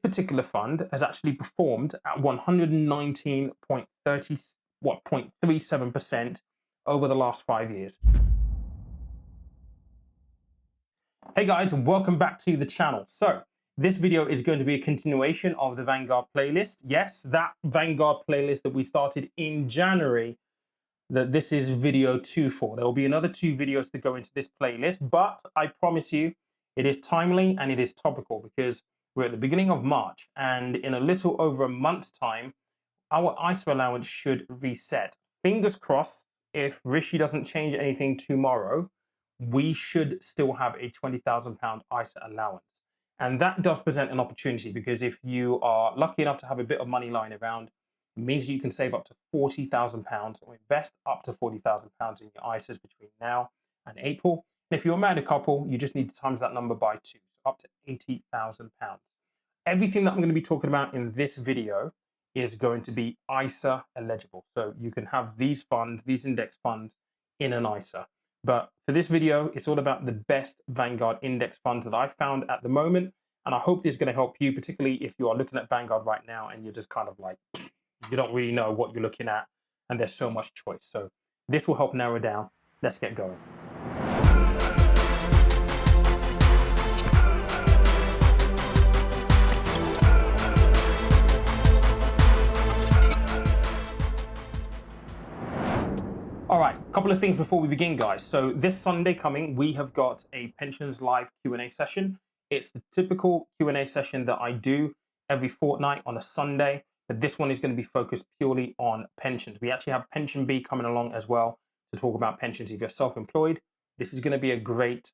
particular fund has actually performed at 119.37% over the last 5 years. Hey guys, welcome back to the channel. So this video is going to be a continuation of the Vanguard playlist. Yes, that Vanguard playlist that we started in January, that this is video 2 for. There will be another 2 videos to go into this playlist, but I promise you it is timely and it is topical because we're at the beginning of March, and in a little over a month's time, our ISA allowance should reset. Fingers crossed, if Rishi doesn't change anything tomorrow, we should still have a £20,000 ISA allowance. And that does present an opportunity because if you are lucky enough to have a bit of money lying around, it means you can save up to £40,000 or invest up to £40,000 in your ISAs between now and April. And if you're a married couple, you just need to times that number by 2, so up to £80,000. Everything that I'm going to be talking about in this video is going to be ISA eligible. So you can have these funds, these index funds in an ISA. But for this video, it's all about the best Vanguard index funds that I've found at the moment. And I hope this is going to help you, particularly if you are looking at Vanguard right now and you're just kind of like, you don't really know what you're looking at and there's so much choice. So this will help narrow down. Let's get going. All right, a couple of things before we begin, guys. So this Sunday coming, we have got a Pensions Live Q&A session. It's the typical Q&A session that I do every fortnight on a Sunday, but this one is going to be focused purely on pensions. We actually have Pension B coming along as well to talk about pensions. If you're self-employed, this is going to be a great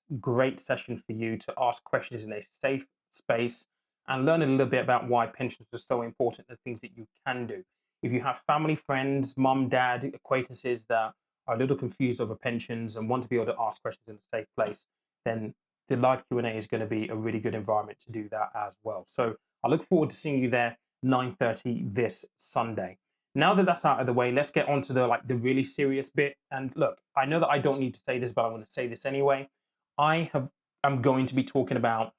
session for you to ask questions in a safe space and learn a little bit about why pensions are so important, the things that you can do. If you have family, friends, mum, dad, acquaintances that are a little confused over pensions and want to be able to ask questions in a safe place, then the live Q&A is going to be a really good environment to do that as well. So I look forward to seeing you there 9:30 this Sunday. Now that that's out of the way, let's get on to the really serious bit. And look, I know that I don't need to say this, but I'm going to say this anyway. I'm going to be talking about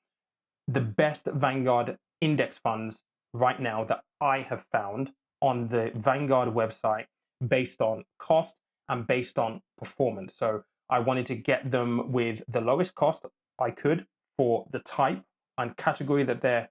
the best Vanguard index funds right now that I have found on the Vanguard website based on cost and based on performance. So I wanted to get them with the lowest cost I could for the type and category that they're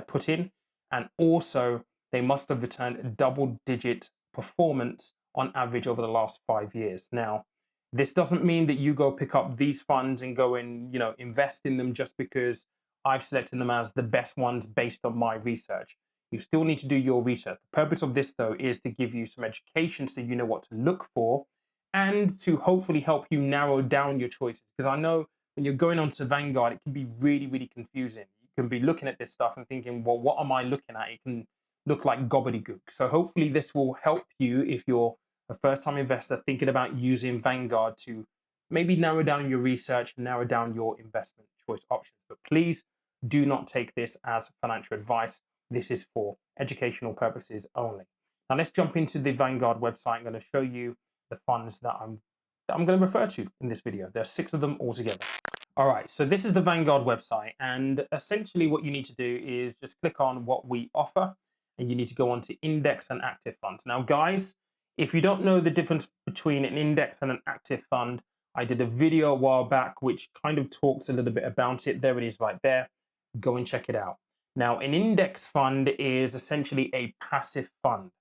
put in, and also they must have returned double-digit performance on average over the last 5 years. Now, this doesn't mean that you go pick up these funds and go and invest in them just because I've selected them as the best ones based on my research. You still need to do your research. The purpose of this, though, is to give you some education so you know what to look for and to hopefully help you narrow down your choices. Because I know when you're going on to Vanguard, it can be really confusing. You can be looking at this stuff and thinking, well, what am I looking at? It can look like gobbledygook. So hopefully this will help you if you're a first-time investor thinking about using Vanguard to maybe narrow down your research and narrow down your investment choice options. But please do not take this as financial advice. This is for educational purposes only. Now let's jump into the Vanguard website. I'm going to show you the funds that I'm going to refer to in this video. There are 6 of them altogether. All right, so this is the Vanguard website, and essentially what you need to do is just click on what we offer, and you need to go on to index and active funds. Now, guys, if you don't know the difference between an index and an active fund, I did a video a while back which kind of talks a little bit about it. There it is right there. Go and check it out. Now, an index fund is essentially a passive fund.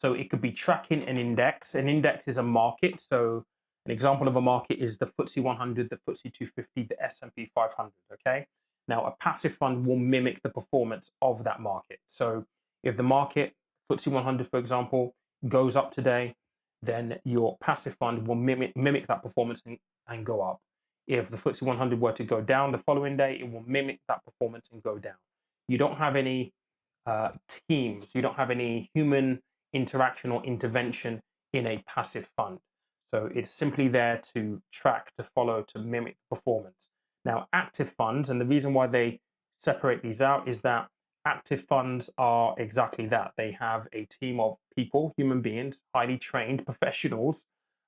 So it could be tracking an index. An index is a market. So an example of a market is the FTSE 100, the FTSE 250, the S&P 500, okay? Now, a passive fund will mimic the performance of that market. So if the market, FTSE 100, for example, goes up today, then your passive fund will mimic that performance and go up. If the FTSE 100 were to go down the following day, it will mimic that performance and go down. You don't have any teams. You don't have any human interaction or intervention in a passive fund. So it's simply there to track, to follow, to mimic performance. Now, active funds, and the reason why they separate these out is that active funds are exactly that. They have a team of people, human beings, highly trained professionals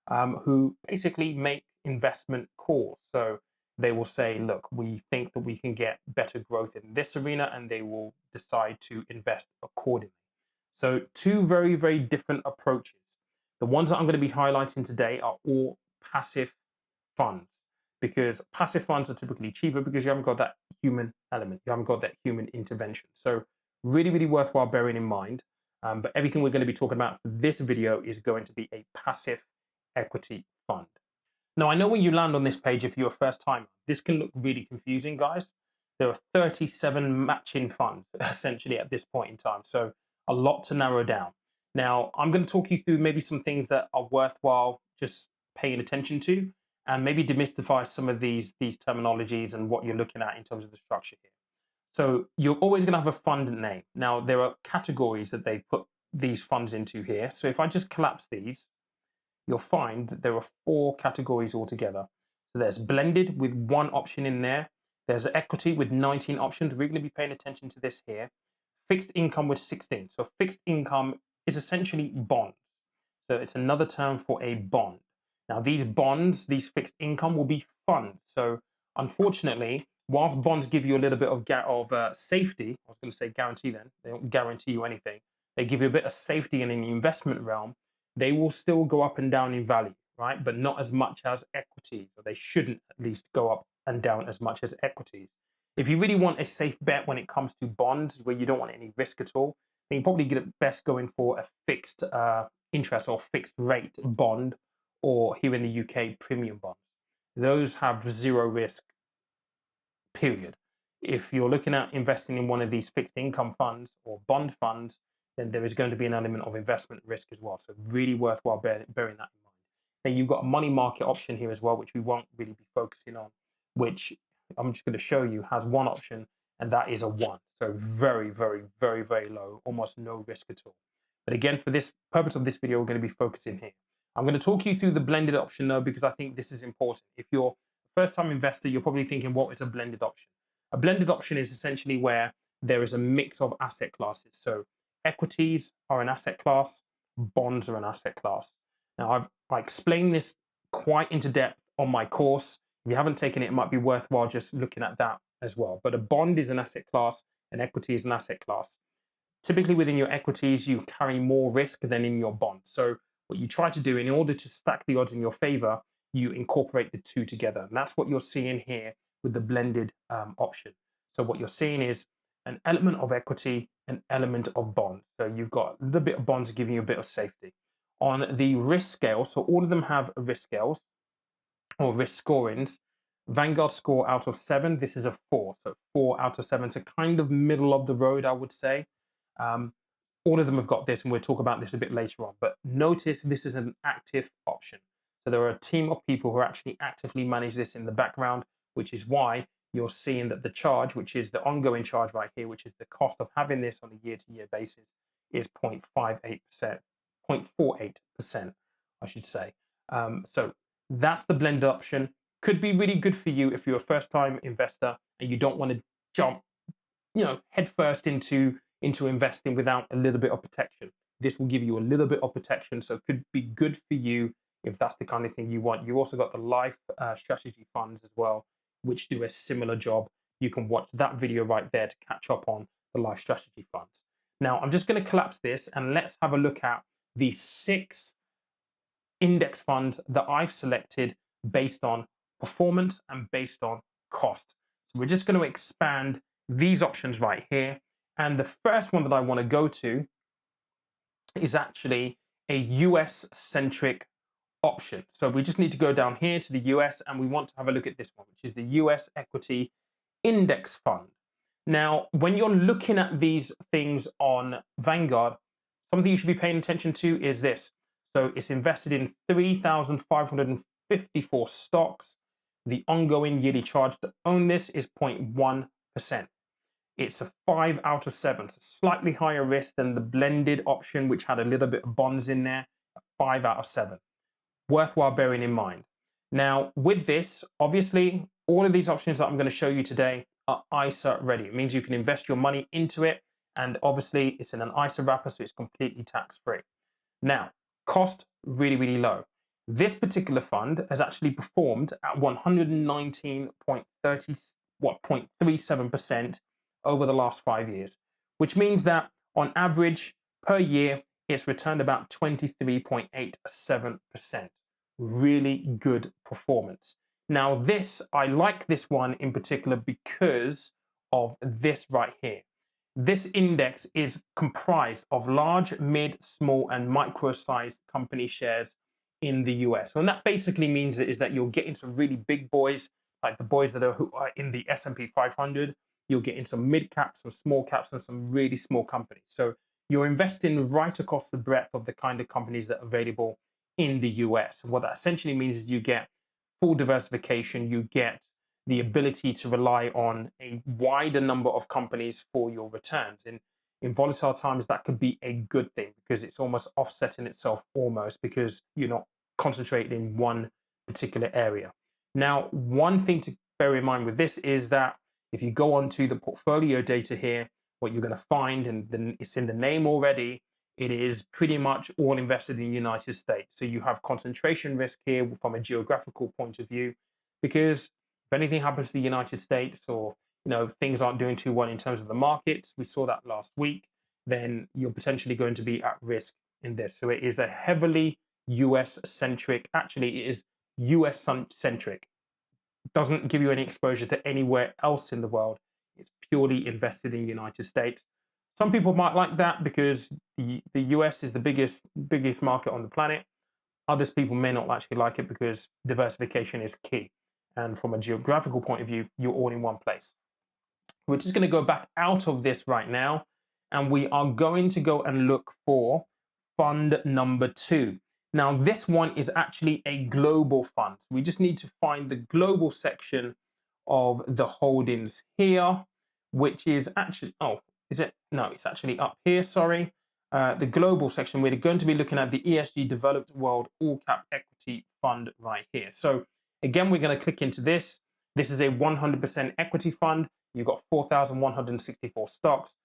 who basically make investment calls. So they will say, look, we think that we can get better growth in this arena, and they will decide to invest accordingly. So two very, very different approaches. The ones that I'm going to be highlighting today are all passive funds, because passive funds are typically cheaper because you haven't got that human element, you haven't got that human intervention. So really, really worthwhile bearing in mind. But everything we're going to be talking about for this video is going to be a passive equity fund. Now, I know when you land on this page, if you're a first timer, this can look really confusing, guys. There are 37 matching funds essentially at this point in time. So a lot to narrow down. Now, I'm going to talk you through maybe some things that are worthwhile just paying attention to, and maybe demystify some of these terminologies and what you're looking at in terms of the structure here. So you're always going to have a fund name. Now, there are categories that they've put these funds into here. So if I just collapse these, you'll find that there are 4 categories altogether. So there's blended with 1 option in there. There's equity with 19 options. We're going to be paying attention to this here. Fixed income with 16. So fixed income is essentially bonds. So it's another term for a bond. Now these bonds, these fixed income will be funds. So unfortunately, whilst bonds give you a little bit of safety, I was going to say guarantee then, they don't guarantee you anything. They give you a bit of safety in the investment realm. They will still go up and down in value, right? But not as much as equities, or they shouldn't at least go up and down as much as equities. If you really want a safe bet when it comes to bonds, where you don't want any risk at all, then you probably get it best going for a fixed interest or fixed rate bond, or here in the UK, premium bonds. Those have zero risk, period. If you're looking at investing in one of these fixed income funds or bond funds, then there is going to be an element of investment risk as well. So really worthwhile bearing that in mind. Then you've got a money market option here as well, which we won't really be focusing on, which I'm just going to show you has 1 option, and that is a 1. So very, very, very, very low, almost no risk at all. But again, for this purpose of this video, we're going to be focusing here. I'm going to talk you through the blended option though, because I think this is important. If you're a first-time investor, you're probably thinking, what is a blended option? A blended option is essentially where there is a mix of asset classes. So equities are an asset class, bonds are an asset class. Now, I explained this quite into depth on my course. If you haven't taken it, it might be worthwhile just looking at that as well. But a bond is an asset class, and equity is an asset class. Typically within your equities, you carry more risk than in your bonds. So what you try to do in order to stack the odds in your favor, you incorporate the 2 together. And that's what you're seeing here with the blended option. So what you're seeing is an element of equity, an element of bonds. So you've got a little bit of bonds giving you a bit of safety. On the risk scale, so all of them have risk scales or risk scorings. Vanguard score out of 7, this is a 4. So 4 out of 7, so kind of middle of the road, I would say. All of them have got this, and we'll talk about this a bit later on. But notice this is an active option. So there are a team of people who actually actively manage this in the background, which is why you're seeing that the charge, which is the ongoing charge right here, which is the cost of having this on a year-to-year basis, is 0.58%, 0.48%, I should say. So that's the blend option. Could be really good for you if you're a first-time investor and you don't want to jump, headfirst into investing without a little bit of protection. This will give you a little bit of protection, so it could be good for you if that's the kind of thing you want. You also got the life strategy funds as well, which do a similar job. You can watch that video right there to catch up on the life strategy funds. Now, I'm just going to collapse this, and let's have a look at the 6 index funds that I've selected based on performance and based on cost. So we're just going to expand these options right here. And the first one that I want to go to is actually a US-centric option. So we just need to go down here to the US, and we want to have a look at this one, which is the US Equity Index Fund. Now, when you're looking at these things on Vanguard, something you should be paying attention to is this. So it's invested in 3,554 stocks. The ongoing yearly charge to own this is 0.1%. It's a 5 out of 7, so slightly higher risk than the blended option, which had a little bit of bonds in there, 5 out of 7. Worthwhile bearing in mind. Now, with this, obviously, all of these options that I'm going to show you today are ISA ready. It means you can invest your money into it, and obviously, it's in an ISA wrapper, so it's completely tax-free. Now, cost, really, really low. This particular fund has actually performed at 119.37% over the last 5 years, which means that on average per year, it's returned about 23.87%. Really good performance. Now, I like this one in particular because of this right here. This index is comprised of large, mid, small, and micro-sized company shares in the US. And that basically means is that you're getting some really big boys, like the boys who are in the S&P 500. You're getting some mid caps, some small caps, and some really small companies. So you're investing right across the breadth of the kind of companies that are available in the US. And what that essentially means is you get full diversification, you get the ability to rely on a wider number of companies for your returns. In volatile times, that could be a good thing because it's almost offsetting itself almost because you're not concentrated in one particular area. Now, one thing to bear in mind with this is that if you go onto the portfolio data here, what you're going to find, and it's in the name already, it is pretty much all invested in the United States. So you have concentration risk here from a geographical point of view, because if anything happens to the United States, or things aren't doing too well in terms of the markets, we saw that last week, then you're potentially going to be at risk in this. So it is a heavily US centric, actually it is US centric. It doesn't give you any exposure to anywhere else in the world. It's purely invested in the United States. Some people might like that because the US is the biggest market on the planet. Others people may not actually like it because diversification is key. And from a geographical point of view, you're all in one place. We're just going to go back out of this right now, and we are going to go and look for fund number 2. Now, this one is actually a global fund. We just need to find the global section of the holdings here, which is actually, is it? No, it's actually up here, sorry. The global section, we're going to be looking at the ESG Developed World All Cap Equity Fund right here. So again, we're going to click into this. This is a 100% equity fund. You've got 4,164 stocks.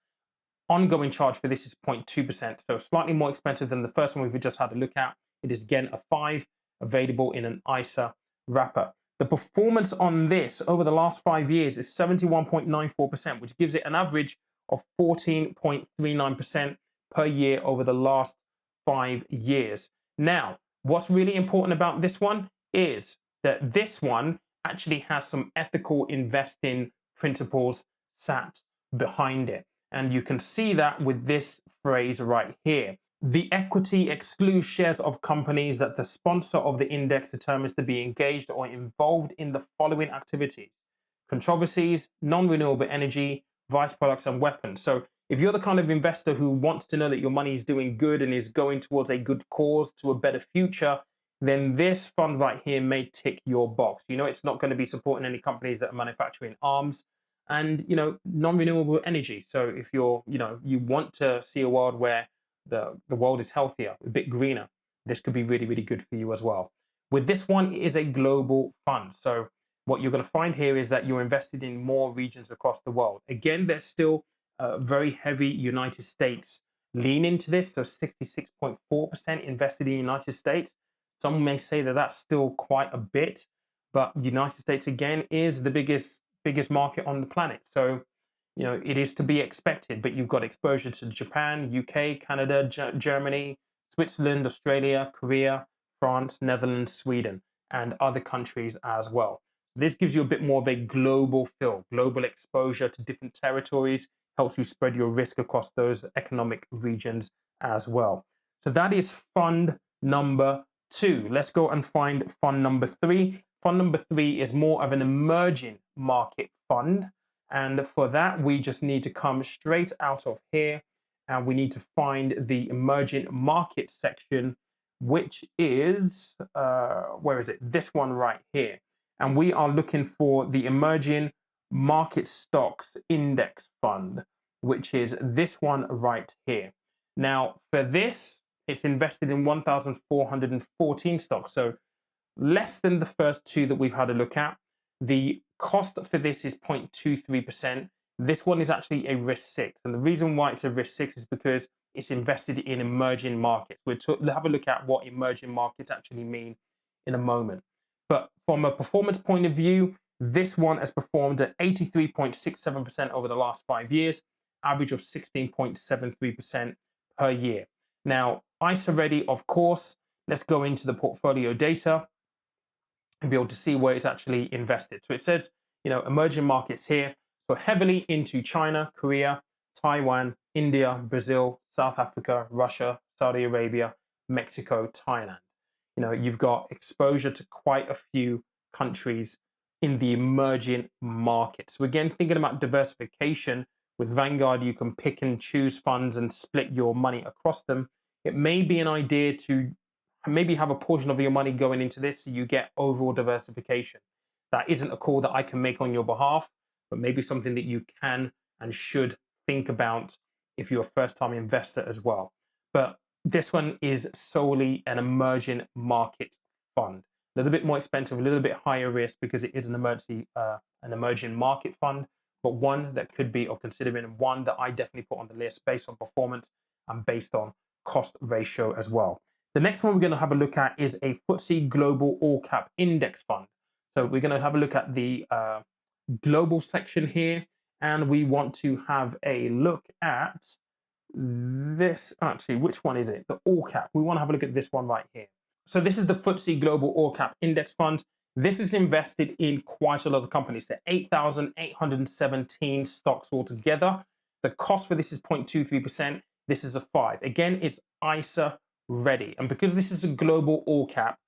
Ongoing charge for this is 0.2%, so slightly more expensive than the first one we've just had a look at. It is again a 5, available in an ISA wrapper. The performance on this over the last 5 years is 71.94%, which gives it an average of 14.39% per year over the last 5 years. Now, what's really important about this one is that this one actually has some ethical investing principles sat behind it. And you can see that with this phrase right here. The equity excludes shares of companies that the sponsor of the index determines to be engaged or involved in the following activities: controversies, non-renewable energy, vice products, and weapons. So if you're the kind of investor who wants to know that your money is doing good and is going towards a good cause to a better future, then this fund right here may tick your box. It's not going to be supporting any companies that are manufacturing arms and non-renewable energy. So if you want to see a world where the world is healthier, a bit greener, this could be really, really good for you as well. With this one, it is a global fund. So what you're going to find here is that you're invested in more regions across the world. Again, there's still a very heavy United States lean into this. So 66.4% invested in the United States. Some may say that that's still quite a bit, but the United States, again, is the biggest market on the planet. So it is to be expected, but you've got exposure to Japan, UK, Canada, Germany, Switzerland, Australia, Korea, France, Netherlands, Sweden, and other countries as well. This gives you a bit more of a global feel, global exposure to different territories, helps you spread your risk across those economic regions as well. So that is fund number 2. Let's go and find fund number 3. Fund number 3 is more of an emerging market fund. And for that, we just need to come straight out of here and we need to find the emerging market section, which is, where is it? This one right here. And we are looking for the emerging market stocks index fund, which is this one right here. Now, for this, it's invested in 1,414 stocks. So less than the first 2 that we've had a look at. The cost for this is 0.23%. This one is actually a risk 6. And the reason why it's a risk 6 is because it's invested in emerging markets. We'll have a look at what emerging markets actually mean in a moment. But from a performance point of view, this one has performed at 83.67% over the last 5 years, average of 16.73% per year. Now, ISA ready, of course. Let's go into the portfolio data and be able to see where it's actually invested. So it says, emerging markets here. So heavily into China, Korea, Taiwan, India, Brazil, South Africa, Russia, Saudi Arabia, Mexico, Thailand. You've got exposure to quite a few countries in the emerging markets. So again, thinking about diversification, with Vanguard, you can pick and choose funds and split your money across them. It may be an idea to maybe have a portion of your money going into this so you get overall diversification. That isn't a call that I can make on your behalf, but maybe something that you can and should think about if you're a first-time investor as well. But this one is solely an emerging market fund. A little bit more expensive, a little bit higher risk because it is an emerging market fund, but one that could be of considering, and one that I definitely put on the list based on performance and based on cost ratio as well. The next one we're going to have a look at is a FTSE Global All Cap Index Fund. So we're going to have a look at the global section here, and we want to have a look at this. Actually, which one is it? The All Cap. We want to have a look at this one right here. So this is the FTSE Global All Cap Index Fund. This is invested in quite a lot of companies. So 8,817 stocks altogether. The cost for this is 0.23%. This is a 5. Again, it's ISA ready. And because this is a global all cap,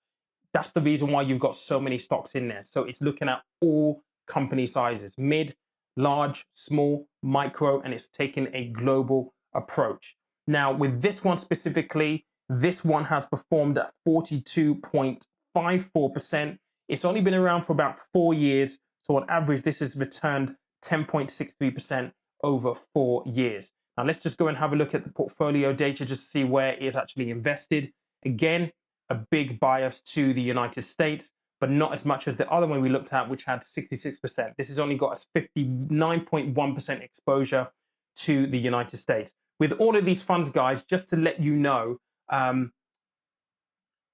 that's the reason why you've got so many stocks in there. So it's looking at all company sizes, mid, large, small, micro, and it's taking a global approach. Now, with this one specifically, this one has performed at 42.54%. It's only been around for about 4 years. So on average, this has returned 10.63% over 4 years. Now let's just go and have a look at the portfolio data just to see where it's actually invested. Again, a big bias to the United States, but not as much as the other one we looked at, which had 66%. This has only got us 59.1% exposure to the United States. With all of these funds, guys, just to let you know,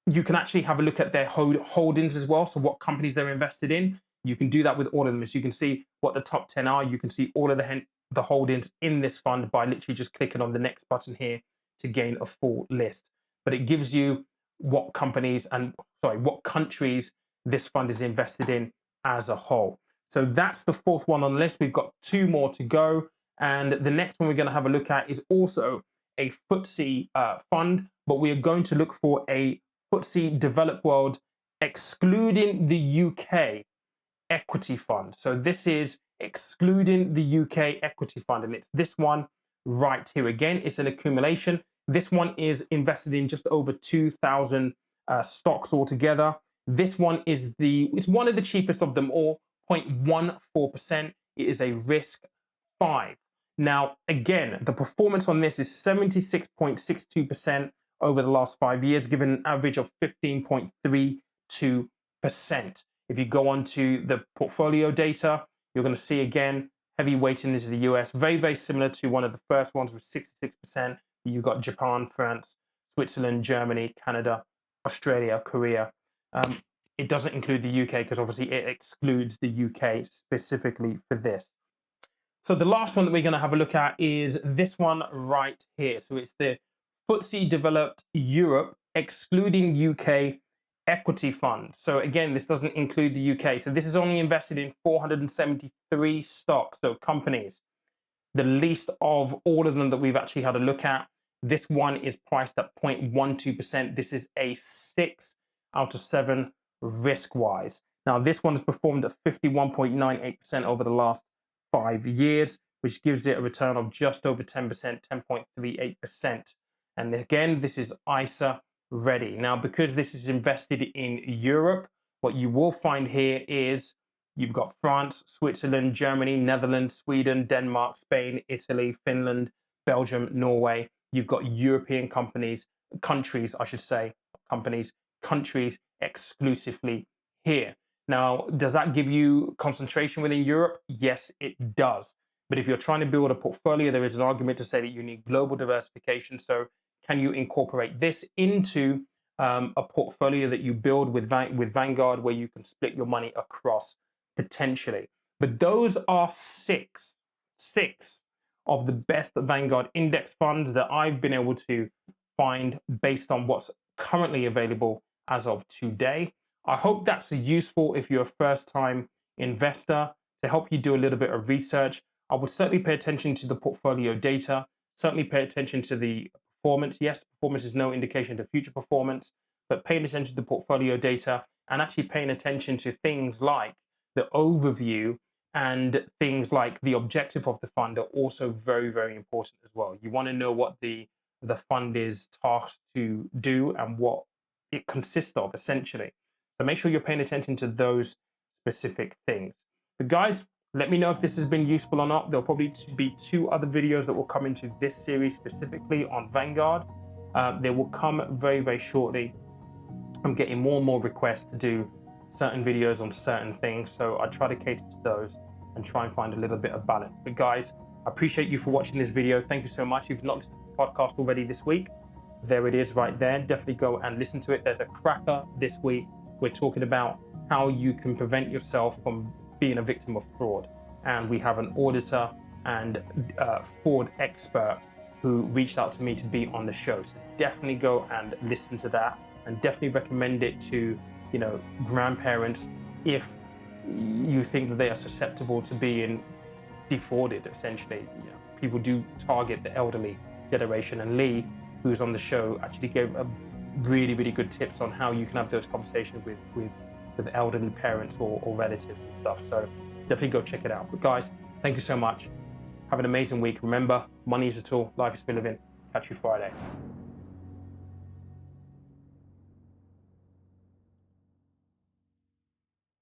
you can actually have a look at their holdings as well. So what companies they're invested in. You can do that with all of them. So you can see what the top 10 are. You can see all of the holdings in this fund by literally just clicking on the next button here to gain a full list. But it gives you what countries this fund is invested in as a whole. So that's the fourth one on the list. We've got 2 more to go. And the next one we're going to have a look at is also a FTSE fund, but we are going to look for a FTSE Developed World excluding the UK equity fund. So this is excluding the UK equity fund, and it's this one right here. Again, it's an accumulation. This one is invested in just over 2,000 stocks altogether. This one is it's one of the cheapest of them all, 0.14%. It is a risk 5. Now, again, the performance on this is 76.62% over the last 5 years, given an average of 15.32%. If you go on to the portfolio data, you're going to see again, heavy weighting into the US, very, very similar to one of the first ones with 66%. You've got Japan, France, Switzerland, Germany, Canada, Australia, Korea. It doesn't include the UK because obviously it excludes the UK specifically for this. So the last one that we're going to have a look at is this one right here. So it's the FTSE Developed Europe excluding UK equity fund. So again, this doesn't include the UK. So this is only invested in 473 stocks, so companies. The least of all of them that we've actually had a look at. This one is priced at 0.12%. This is a 6 out of 7 risk-wise. Now, this one has performed at 51.98% over the last 5 years, which gives it a return of just over 10%, 10.38%. And again, this is ISA ready. Now, because this is invested in Europe, what you will find here is you've got France, Switzerland, Germany, Netherlands, Sweden, Denmark, Spain, Italy, Finland, Belgium, Norway. You've got European countries exclusively here. Now, does that give you concentration within Europe? Yes, it does. But if you're trying to build a portfolio, there is an argument to say that you need global diversification. So can you incorporate this into a portfolio that you build with Vanguard where you can split your money across potentially. But those are six of the best Vanguard index funds that I've been able to find based on what's currently available as of today. I hope that's useful if you're a first-time investor, to help you do a little bit of research. I will certainly pay attention to the portfolio data, certainly pay attention to the performance. Yes, performance is no indication of future performance, but paying attention to the portfolio data and actually paying attention to things like the overview and things like the objective of the fund are also very, very important as well. You want to know what the fund is tasked to do and what it consists of, essentially. So make sure you're paying attention to those specific things. But guys, let me know if this has been useful or not. There'll probably be 2 other videos that will come into this series specifically on Vanguard. They will come very, very shortly. I'm getting more and more requests to do certain videos on certain things, so I try to cater to those and try and find a little bit of balance. But guys, I appreciate you for watching this video. Thank you so much. If you've not listened to the podcast already this week, there it is right there. Definitely go and listen to it. There's a cracker this week. We're talking about how you can prevent yourself from being a victim of fraud. And we have an auditor and fraud expert who reached out to me to be on the show. So definitely go and listen to that, and definitely recommend it to, grandparents if you think that they are susceptible to being defrauded, essentially. People do target the elderly generation, and Lee, who's on the show, actually gave a really, really good tips on how you can have those conversations with elderly parents or relatives and stuff. So definitely go check it out. But guys, thank you so much. Have an amazing week. Remember, money is a tool, life is for living. Catch you Friday.